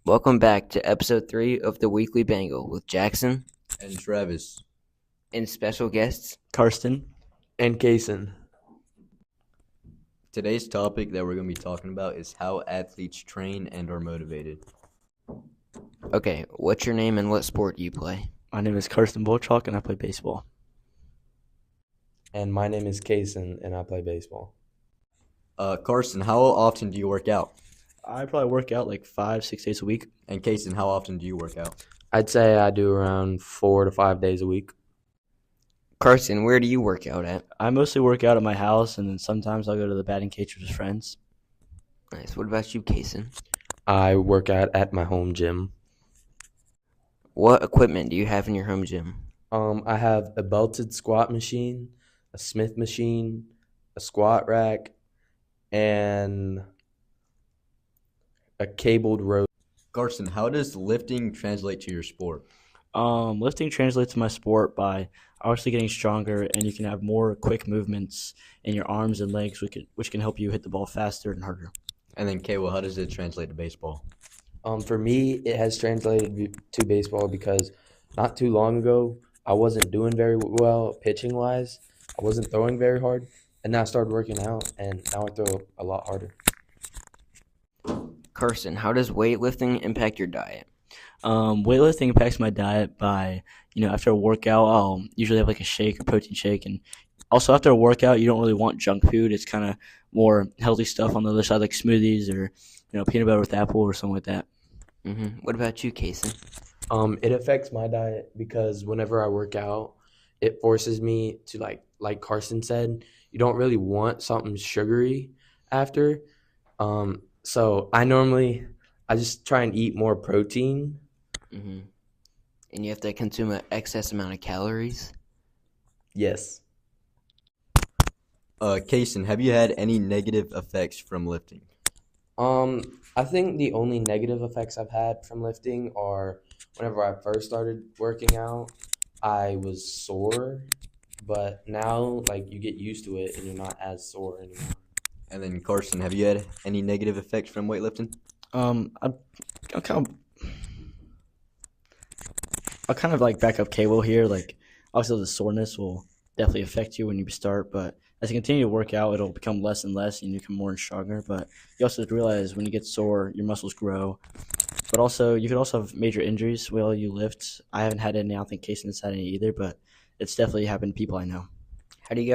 Welcome back to episode 3 of the Weekly Bengal with Jackson and Travis and special guests Karsten and Kaysen. Today's topic that we're going to be talking about is how athletes train and are motivated. Okay, what's your name and what sport do you play? My name is Karsten Bolchok and I play baseball. And my name is Kaysen and I play baseball. Karsten, how often do you work out? I probably work out like 5-6 days a week. And Kaysen, how often do you work out? I'd say I do around 4 to 5 days a week. Karsten, where do you work out at? I mostly work out at my house, and then sometimes I'll go to the batting cage with friends. Nice. What about you, Kaysen? I work out at my home gym. What equipment do you have in your home gym? I have a belted squat machine, a Smith machine, a squat rack, and a cabled rope. Karsten, how does lifting translate to your sport? Lifting translates to my sport by obviously getting stronger, and you can have more quick movements in your arms and legs, which can help you hit the ball faster and harder. And then, Kayla, how does it translate to baseball? For me, it has translated to baseball because not too long ago, I wasn't doing very well pitching-wise. I wasn't throwing very hard, and now I started working out, and now I throw a lot harder. Karsten, how does weightlifting impact your diet? Weightlifting impacts my diet by, after a workout, I'll usually have like a shake, a protein shake. And also after a workout, you don't really want junk food. It's kind of more healthy stuff on the other side, like smoothies or, peanut butter with apple or something like that. What about you, Kaysen? It affects my diet because whenever I work out, it forces me to, like Karsten said, you don't really want something sugary after. So I just try and eat more protein. And you have to consume an excess amount of calories? Yes. Kaysen, have you had any negative effects from lifting? I think the only negative effects I've had from lifting are whenever I first started working out, I was sore, but now you get used to it and you're not as sore anymore. And then, Karsten, have you had any negative effects from weightlifting? I'll kind of back up cable here. Obviously the soreness will definitely affect you when you start, but as you continue to work out, it'll become less and less and you become more and stronger. But you also realize when you get sore, your muscles grow. But also, you could also have major injuries while you lift. I haven't had any. I don't think Kaysen has had any either, but it's definitely happened to people I know. How do you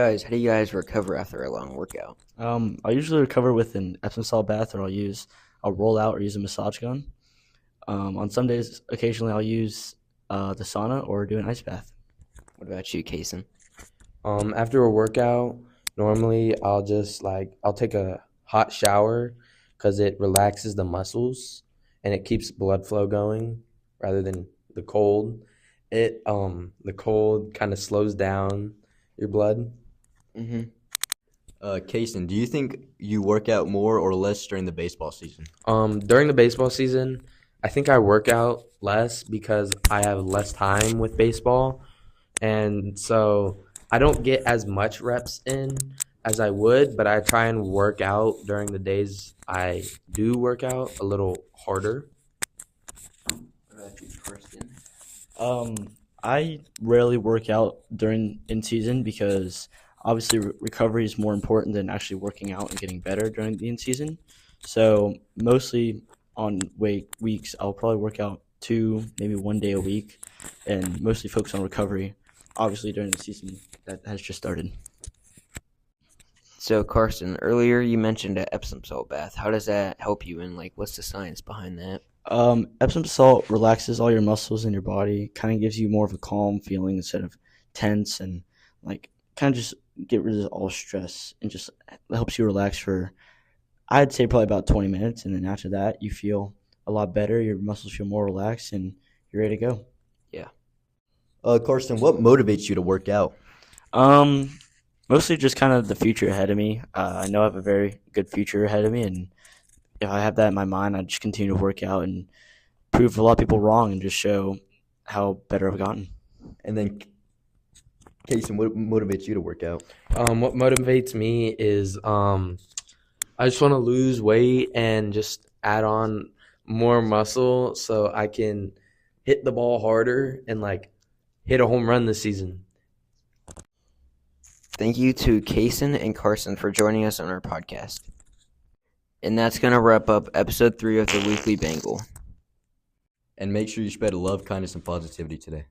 guys recover after a long workout? I'll usually recover with an Epsom salt bath, or I'll roll out or use a massage gun. On some days, occasionally I'll use the sauna or do an ice bath. What about you, Kaysen? After a workout, normally I'll take a hot shower because it relaxes the muscles and it keeps blood flow going rather than the cold. The cold kind of slows down your blood. Kaysen, do you think you work out more or less during the baseball season? During the baseball season, I think I work out less because I have less time with baseball. And so I don't get as much reps in as I would, but I try and work out during the days I do work out a little harder. What about you, Karsten? I rarely work out in season because obviously recovery is more important than actually working out and getting better during the in season. So mostly on weeks, I'll probably work out 2, maybe 1 day a week, and mostly focus on recovery. Obviously during the season that has just started. So, Karsten, earlier you mentioned an Epsom salt bath. How does that help you, and what's the science behind that? Epsom salt relaxes all your muscles in your body, kind of gives you more of a calm feeling instead of tense, and kind of just get rid of all stress and just helps you relax for, I'd say, probably about 20 minutes. And then after that, you feel a lot better. Your muscles feel more relaxed and you're ready to go. Yeah. Karsten, what motivates you to work out? Mostly just kind of the future ahead of me. I know I have a very good future ahead of me, and if I have that in my mind, I just continue to work out and prove a lot of people wrong and just show how better I've gotten. And then, Kaysen, what motivates you to work out? What motivates me is I just want to lose weight and just add on more muscle so I can hit the ball harder and like hit a home run this season. Thank you to Kaysen and Carson for joining us on our podcast. And that's going to wrap up episode 3 of the Weekly Bengal. And make sure you spread love, kindness, and positivity today.